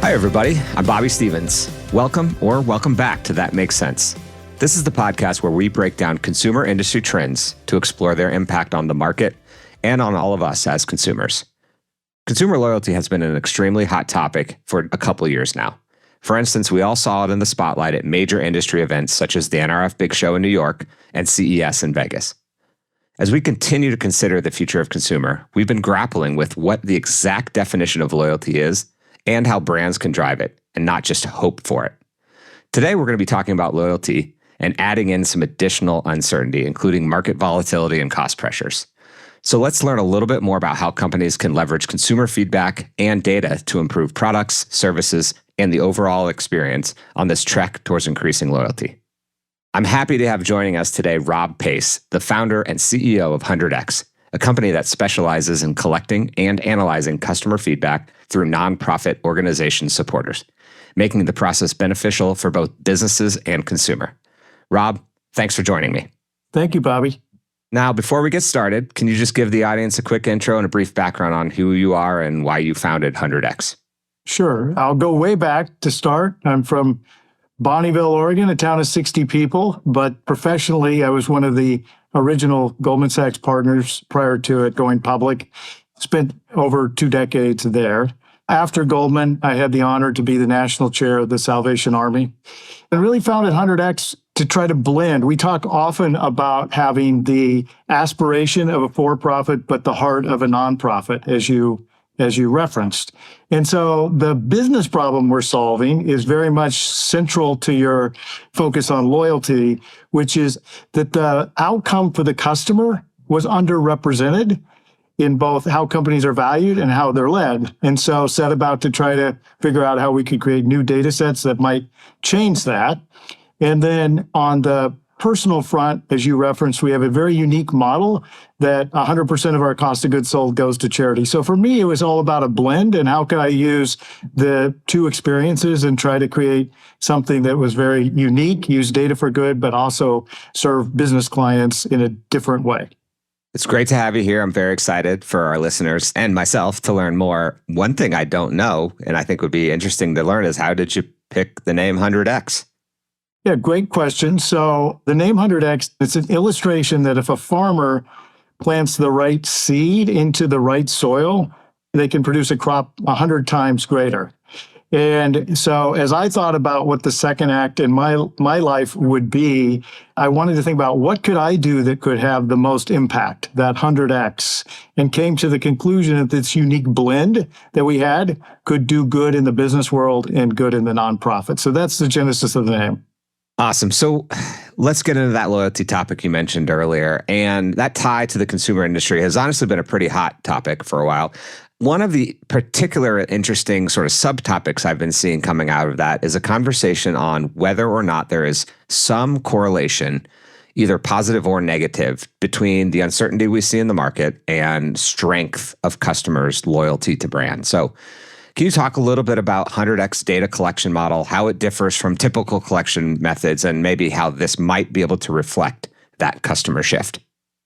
Hi, everybody. I'm Bobby Stevens. Welcome back to That Makes Sense. This is the podcast where we break down consumer industry trends to explore their impact on the market and on all of us as consumers. Consumer loyalty has been an extremely hot topic for a couple of years now. For instance, we all saw it in the spotlight at major industry events such as the NRF Big Show in New York and CES in Vegas. As we continue to consider the future of consumer, we've been grappling with what the exact definition of loyalty is and how brands can drive it and not just hope for it. Today, we're going to be talking about loyalty and adding in some additional uncertainty, including market volatility and cost pressures. So let's learn a little bit more about how companies can leverage consumer feedback and data to improve products, services, and the overall experience on this trek towards increasing loyalty. I'm happy to have joining us today Rob Pace, the founder and CEO of HundredX, a company that specializes in collecting and analyzing customer feedback through nonprofit organization supporters, making the process beneficial for both businesses and consumer. Rob, thanks for joining me. Thank you, Bobby. Now, before we get started, can you just give the audience a quick intro and a brief background on who you are and why you founded HundredX? Sure. I'll go way back to start. I'm from Bonneville, Oregon, a town of 60 people, but professionally, I was one of the original Goldman Sachs partners prior to it going public. Spent over 2 decades there. After Goldman, I had the honor to be the national chair of the Salvation Army and really founded HundredX to try to blend. We talk often about having the aspiration of a for-profit, but the heart of a nonprofit, as you referenced. And so the business problem we're solving is very much central to your focus on loyalty, which is that the outcome for the customer was underrepresented in both how companies are valued and how they're led. And so set about to try to figure out how we could create new data sets that might change that. And then on the personal front, as you referenced, we have a very unique model that 100% of our cost of goods sold goes to charity. So for me, it was all about a blend and how could I use the two experiences and try to create something that was very unique, use data for good, but also serve business clients in a different way. It's great to have you here. I'm very excited for our listeners and myself to learn more. One thing I don't know, and I think would be interesting to learn, is how did you pick the name HundredX? Yeah, great question. So the name HundredX, it's an illustration that if a farmer plants the right seed into the right soil, they can produce a crop 100 times greater. And so as I thought about what the second act in my life would be, I wanted to think about what could I do that could have the most impact, that 100X, and came to the conclusion that this unique blend that we had could do good in the business world and good in the nonprofit. So that's the genesis of the name. Awesome. So let's get into that loyalty topic you mentioned earlier. And that tie to the consumer industry has honestly been a pretty hot topic for a while. One of the particular interesting sort of subtopics I've been seeing coming out of that is a conversation on whether or not there is some correlation, either positive or negative, between the uncertainty we see in the market and strength of customers' loyalty to brands. So can you talk a little bit about HundredX data collection model, how it differs from typical collection methods, and maybe how this might be able to reflect that customer shift?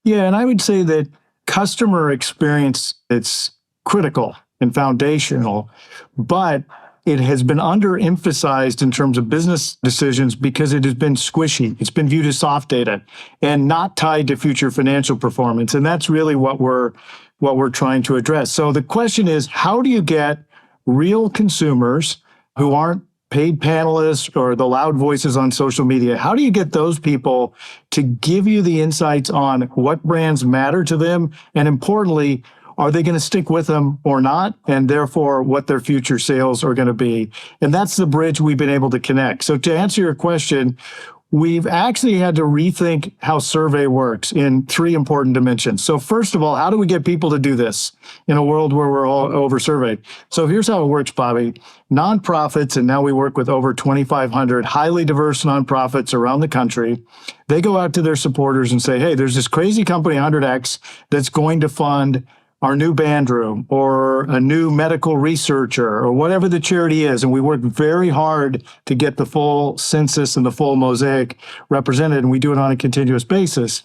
Yeah, and I would say that customer experience, it's critical and foundational, but it has been underemphasized in terms of business decisions because it has been squishy. It's been viewed as soft data and not tied to future financial performance. And that's really what we're trying to address. So the question is, how do you get real consumers who aren't paid panelists or the loud voices on social media? How do you get those people to give you the insights on what brands matter to them? And importantly, are they going to stick with them or not? And therefore, what their future sales are going to be. And that's the bridge we've been able to connect. So to answer your question, we've actually had to rethink how survey works in 3 important dimensions. So first of all, how do we get people to do this in a world where we're all over-surveyed? So here's how it works, Bobby. Nonprofits, and now we work with over 2,500 highly diverse nonprofits around the country. They go out to their supporters and say, hey, there's this crazy company, HundredX, that's going to fund our new band room or a new medical researcher or whatever the charity is. And we work very hard to get the full census and the full mosaic represented. And we do it on a continuous basis.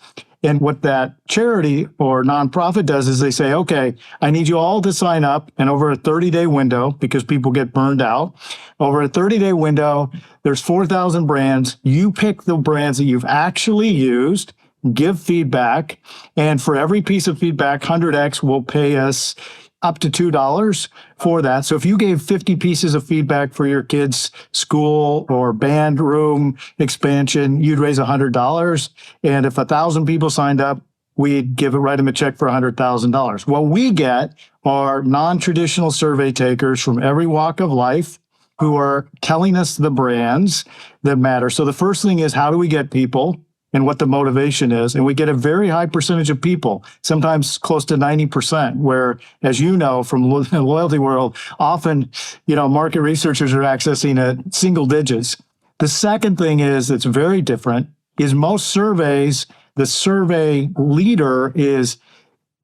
And what that charity or nonprofit does is they say, okay, I need you all to sign up. And over a 30-day window, because people get burned out, over a 30-day window, there's 4,000 brands. You pick the brands that you've actually used, give feedback. And for every piece of feedback, HundredX will pay us up to $2 for that. So if you gave 50 pieces of feedback for your kids' school or band room expansion, you'd raise $100. And if 1,000 people signed up, we'd write them a check for $100,000. What we get are non-traditional survey takers from every walk of life who are telling us the brands that matter. So the first thing is, how do we get people and what the motivation is? And we get a very high percentage of people, sometimes close to 90%, where, as you know, from the loyalty world, often, market researchers are accessing at single digits. The second thing is, that's very different, is most surveys, the survey leader is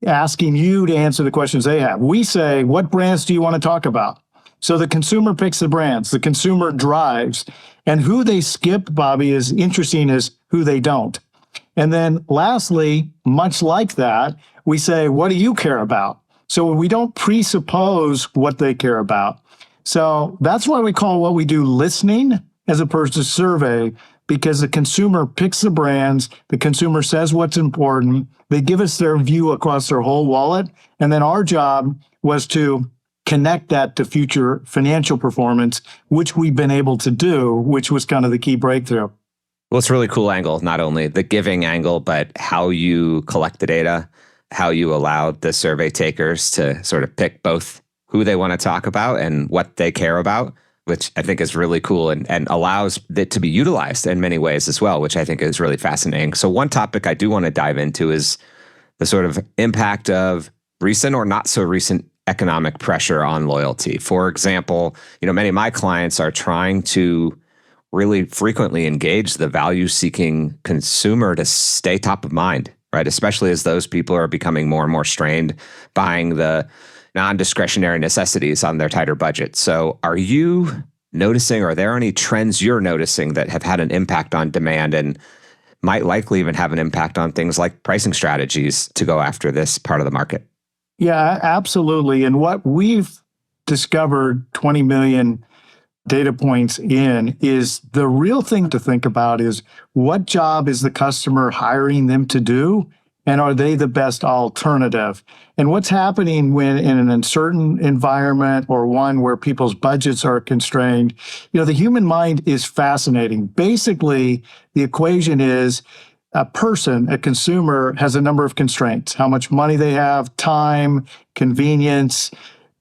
asking you to answer the questions they have. We say, what brands do you want to talk about? So the consumer picks the brands, the consumer drives, and who they skip, Bobby, is interesting, is who they don't. And then lastly, much like that, we say, what do you care about? So we don't presuppose what they care about. So that's why we call what we do listening as opposed to survey, because the consumer picks the brands, the consumer says what's important, they give us their view across their whole wallet, and then our job was to connect that to future financial performance, which we've been able to do, which was kind of the key breakthrough. Well, it's a really cool angle, not only the giving angle, but how you collect the data, how you allowed the survey takers to sort of pick both who they want to talk about and what they care about, which I think is really cool and allows it to be utilized in many ways as well, which I think is really fascinating. So one topic I do want to dive into is the sort of impact of recent or not so recent economic pressure on loyalty. For example, many of my clients are trying to really frequently engage the value-seeking consumer to stay top of mind, right? Especially as those people are becoming more and more strained, buying the non-discretionary necessities on their tighter budget. So are you noticing, are there any trends you're noticing that have had an impact on demand and might likely even have an impact on things like pricing strategies to go after this part of the market? Yeah, absolutely. And what we've discovered 20 million data points in is the real thing to think about is, what job is the customer hiring them to do? And are they the best alternative? And what's happening when in an uncertain environment or one where people's budgets are constrained, the human mind is fascinating. Basically, the equation is, a person, a consumer, has a number of constraints: how much money they have, time, convenience,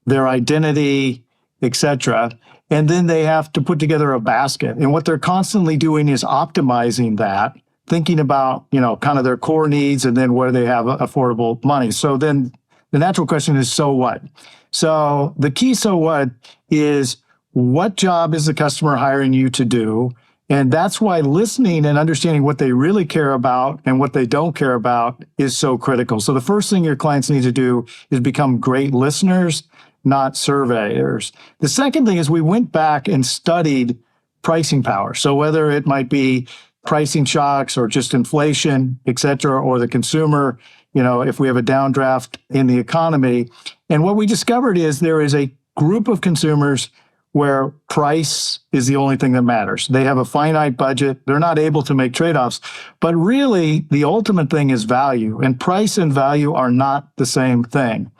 their identity, etc. And then they have to put together a basket. And what they're constantly doing is optimizing that, thinking about, kind of their core needs and then where they have affordable money. So then the natural question is, so what? So the key so what is, what job is the customer hiring you to do? And that's why listening and understanding what they really care about and what they don't care about is so critical. So the first thing your clients need to do is become great listeners, not surveyors. The second thing is, we went back and studied pricing power. So whether it might be pricing shocks or just inflation, et cetera, or the consumer, if we have a downdraft in the economy. And what we discovered is there is a group of consumers where price is the only thing that matters. They have a finite budget. They're not able to make trade-offs. But really, the ultimate thing is value. And price and value are not the same thing.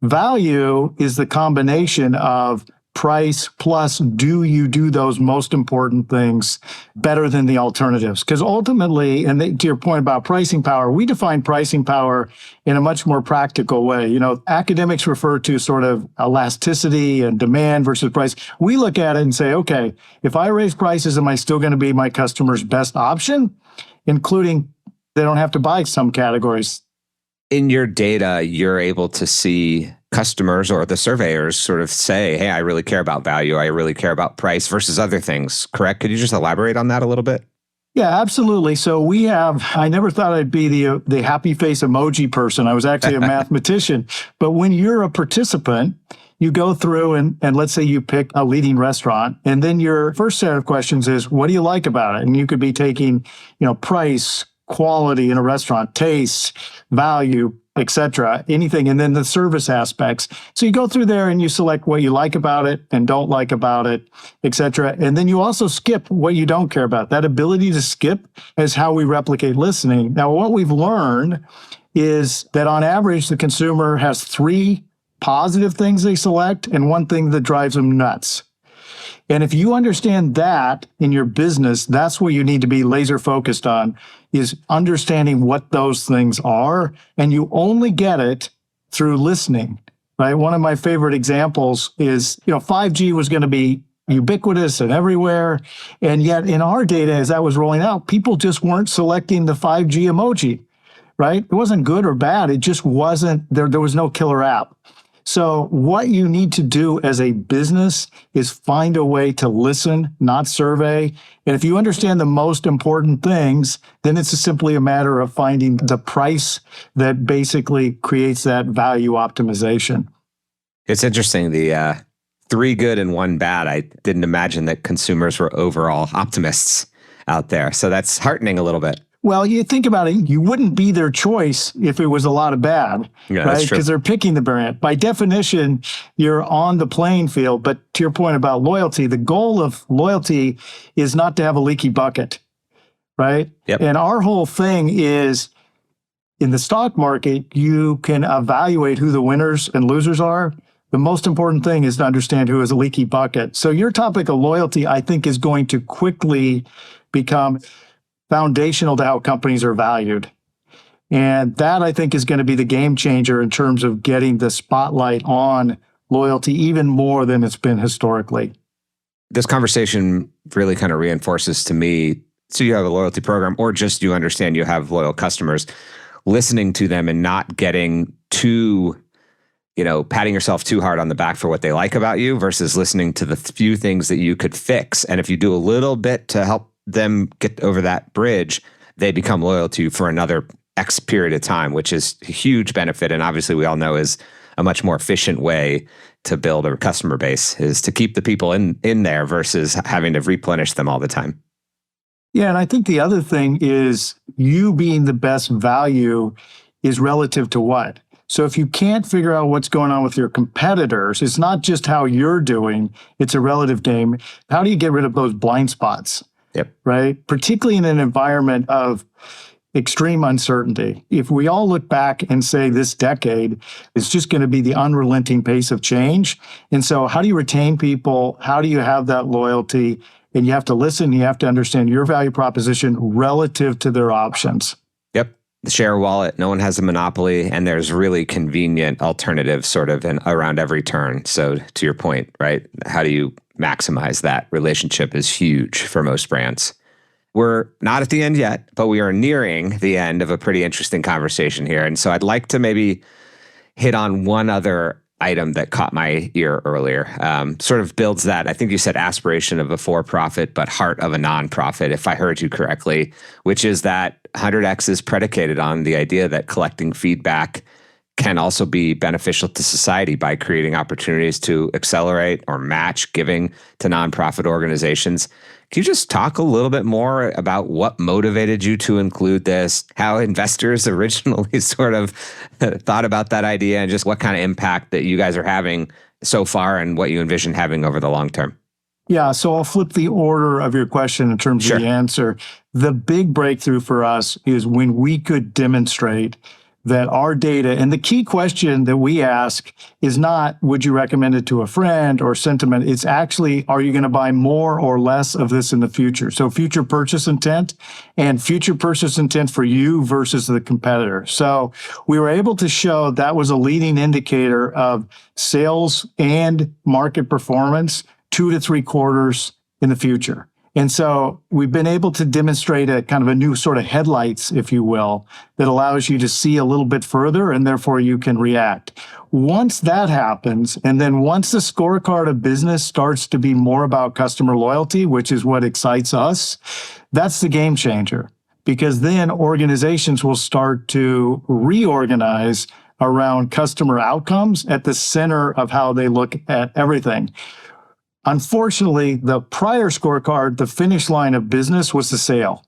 Value is the combination of price plus, do you do those most important things better than the alternatives? Because ultimately, and to your point about pricing power, we define pricing power in a much more practical way. Academics refer to sort of elasticity and demand versus price. We look at it and say, okay, if I raise prices, am I still going to be my customer's best option? Including, they don't have to buy some categories. In your data, you're able to see customers or the surveyors sort of say, hey, I really care about value, I really care about price versus other things, correct? Could you just elaborate on that a little bit? Yeah, absolutely. So I never thought I'd be the happy face emoji person. I was actually a mathematician. But when you're a participant, you go through and let's say you pick a leading restaurant, and then your first set of questions is, what do you like about it? And you could be taking, price, quality in a restaurant, taste, value, etc., anything, and then the service aspects. So you go through there and you select what you like about it and don't like about it, etc. And then you also skip what you don't care about. That ability to skip is how we replicate listening. Now, what we've learned is that on average, the consumer has 3 positive things they select and 1 thing that drives them nuts. And if you understand that in your business, that's what you need to be laser focused on, is understanding what those things are. And you only get it through listening, right? One of my favorite examples is, 5G was going to be ubiquitous and everywhere. And yet in our data, as that was rolling out, people just weren't selecting the 5G emoji, right? It wasn't good or bad. It just wasn't there. There was no killer app. So what you need to do as a business is find a way to listen, not survey. And if you understand the most important things, then it's simply a matter of finding the price that basically creates that value optimization. It's interesting, the 3 good and 1 bad. I didn't imagine that consumers were overall optimists out there. So that's heartening a little bit. Well, you think about it, you wouldn't be their choice if it was a lot of bad, Yeah, right? that's true. Because they're picking the brand. By definition, you're on the playing field. But to your point about loyalty, the goal of loyalty is not to have a leaky bucket, right? Yep. And our whole thing is, in the stock market, you can evaluate who the winners and losers are. The most important thing is to understand who is a leaky bucket. So your topic of loyalty, I think, is going to quickly become foundational to how companies are valued. And that, I think, is going to be the game changer in terms of getting the spotlight on loyalty even more than it's been historically. This conversation really kind of reinforces to me, so you have a loyalty program or just you understand you have loyal customers, listening to them and not getting too, patting yourself too hard on the back for what they like about you versus listening to the few things that you could fix. And if you do a little bit to help them get over that bridge, they become loyal to you for another X period of time, which is a huge benefit. And obviously we all know is a much more efficient way to build a customer base, is to keep the people in there versus having to replenish them all the time. Yeah, and I think the other thing is you being the best value is relative to what? So if you can't figure out what's going on with your competitors, it's not just how you're doing, it's a relative game. How do you get rid of those blind spots? Yep. Right? Particularly in an environment of extreme uncertainty. If we all look back and say this decade is just going to be the unrelenting pace of change. And so how do you retain people? How do you have that loyalty? And you have to listen, you have to understand your value proposition relative to their options. Yep. The share wallet, no one has a monopoly, and there's really convenient alternatives sort of around every turn. So to your point, right? How do you maximize that relationship is huge for most brands. We're not at the end yet, but we are nearing the end of a pretty interesting conversation here. And so I'd like to maybe hit on one other item that caught my ear earlier. Sort of builds that, I think you said aspiration of a for-profit, but heart of a nonprofit, if I heard you correctly, which is that 100X is predicated on the idea that collecting feedback can also be beneficial to society by creating opportunities to accelerate or match giving to nonprofit organizations. Can you just talk a little bit more about what motivated you to include this, how investors originally sort of thought about that idea, and just what kind of impact that you guys are having so far and what you envision having over the long term? Yeah, so I'll flip the order of your question in terms of the answer. The big breakthrough for us is when we could demonstrate that our data, and the key question that we ask is not, would you recommend it to a friend or sentiment? It's actually, are you going to buy more or less of this in the future? So future purchase intent and future purchase intent for you versus the competitor. So we were able to show that was a leading indicator of sales and market performance 2 to 3 quarters in the future. And so we've been able to demonstrate a kind of a new sort of headlights, if you will, that allows you to see a little bit further and therefore you can react. Once that happens, and then once the scorecard of business starts to be more about customer loyalty, which is what excites us, that's the game changer. Because then organizations will start to reorganize around customer outcomes at the center of how they look at everything. Unfortunately, the prior scorecard, the finish line of business was the sale.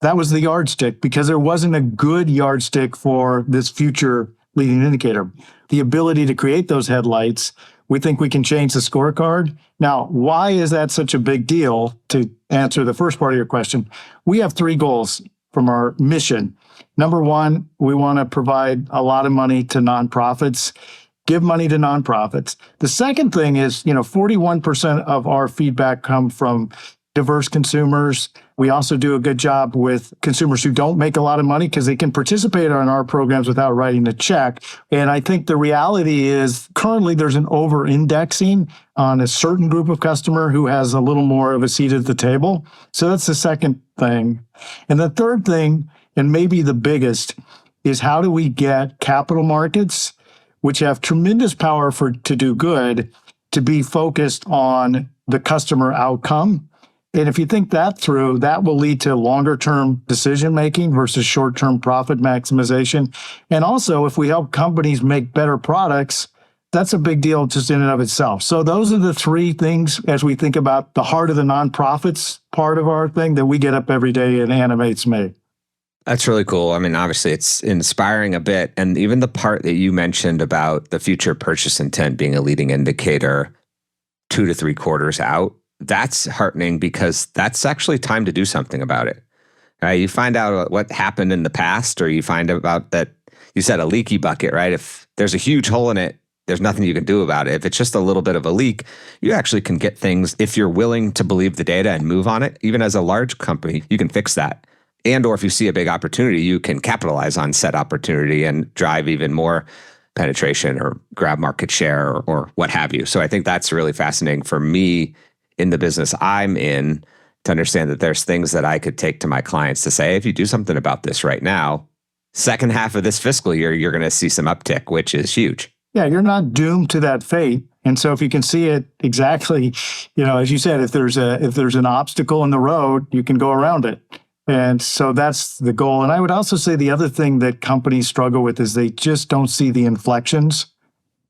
That was the yardstick because there wasn't a good yardstick for this future leading indicator. The ability to create those headlights, we think we can change the scorecard. Now, why is that such a big deal? To answer the first part of your question, we have 3 goals from our mission. Number 1, we want to provide a lot of money to nonprofits, give money to nonprofits. The second thing is, 41% of our feedback come from diverse consumers. We also do a good job with consumers who don't make a lot of money because they can participate in our programs without writing a check. And I think the reality is currently there's an over-indexing on a certain group of customer who has a little more of a seat at the table. So that's the second thing. And the third thing, and maybe the biggest, is how do we get capital markets, which have tremendous power to do good, to be focused on the customer outcome. And if you think that through, that will lead to longer-term decision-making versus short-term profit maximization. And also, if we help companies make better products, that's a big deal just in and of itself. So those are the 3 things as we think about the heart of the nonprofits part of our thing that we get up every day and animates me. That's really cool. I mean, obviously, it's inspiring a bit. And even the part that you mentioned about the future purchase intent being a leading indicator 2 to 3 quarters out, that's heartening because that's actually time to do something about it. Right? You find out what happened in the past, or you find about that you said a leaky bucket, right? If there's a huge hole in it, there's nothing you can do about it. If it's just a little bit of a leak, you actually can get things, if you're willing to believe the data and move on it, even as a large company, you can fix that. And or if you see a big opportunity, you can capitalize on said opportunity and drive even more penetration or grab market share or what have you. So I think that's really fascinating for me in the business I'm in to understand that there's things that I could take to my clients to say, if you do something about this right now, second half of this fiscal year, you're going to see some uptick, which is huge. Yeah, you're not doomed to that fate. And so if you can see it exactly, as you said, if there's an obstacle in the road, you can go around it. And so that's the goal. And I would also say the other thing that companies struggle with is they just don't see the inflections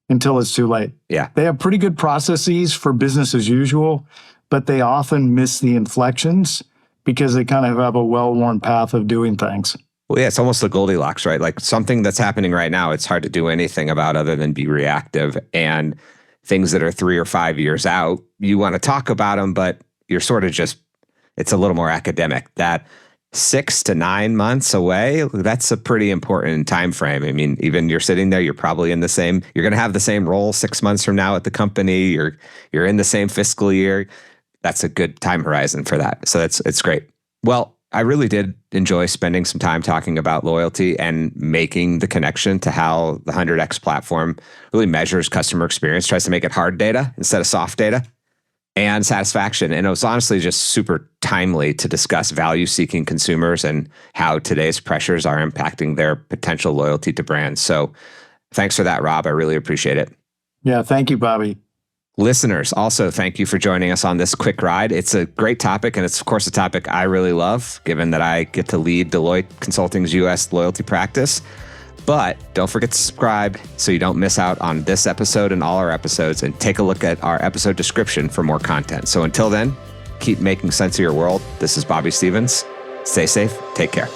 until it's too late. Yeah. They have pretty good processes for business as usual, but they often miss the inflections because they kind of have a well-worn path of doing things. Well, yeah, it's almost the Goldilocks, right? Like something that's happening right now, it's hard to do anything about other than be reactive. And things that are 3 or 5 years out, you want to talk about them, but you're sort of just, it's a little more academic. That 6 to 9 months away, that's a pretty important time frame. I mean, even you're sitting there, you're probably in the same, you're going to have the same role 6 months from now at the company. You're in the same fiscal year. That's a good time horizon for that. So it's great. Well, I really did enjoy spending some time talking about loyalty and making the connection to how the HundredX platform really measures customer experience, tries to make it hard data instead of soft data, and satisfaction. And it was honestly just super timely to discuss value-seeking consumers and how today's pressures are impacting their potential loyalty to brands. So thanks for that, Rob. I really appreciate it. Yeah, thank you, Bobby. Listeners, also thank you for joining us on this quick ride. It's a great topic, and it's, of course, a topic I really love, given that I get to lead Deloitte Consulting's U.S. loyalty practice. But don't forget to subscribe so you don't miss out on this episode and all our episodes, and take a look at our episode description for more content. So until then, keep making sense of your world. This is Bobby Stevens. Stay safe. Take care.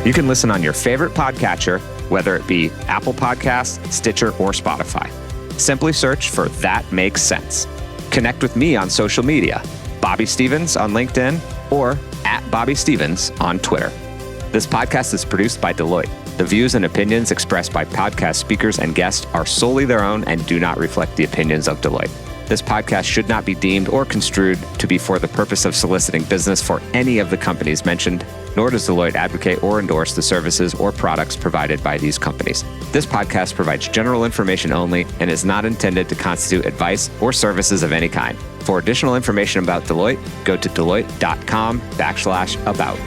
You can listen on your favorite podcatcher, whether it be Apple Podcasts, Stitcher, or Spotify. Simply search for That Makes Sense. Connect with me on social media, Bobby Stevens on LinkedIn or @BobbyStevens on Twitter. This podcast is produced by Deloitte. The views and opinions expressed by podcast speakers and guests are solely their own and do not reflect the opinions of Deloitte. This podcast should not be deemed or construed to be for the purpose of soliciting business for any of the companies mentioned, nor does Deloitte advocate or endorse the services or products provided by these companies. This podcast provides general information only and is not intended to constitute advice or services of any kind. For additional information about Deloitte, go to deloitte.com/about.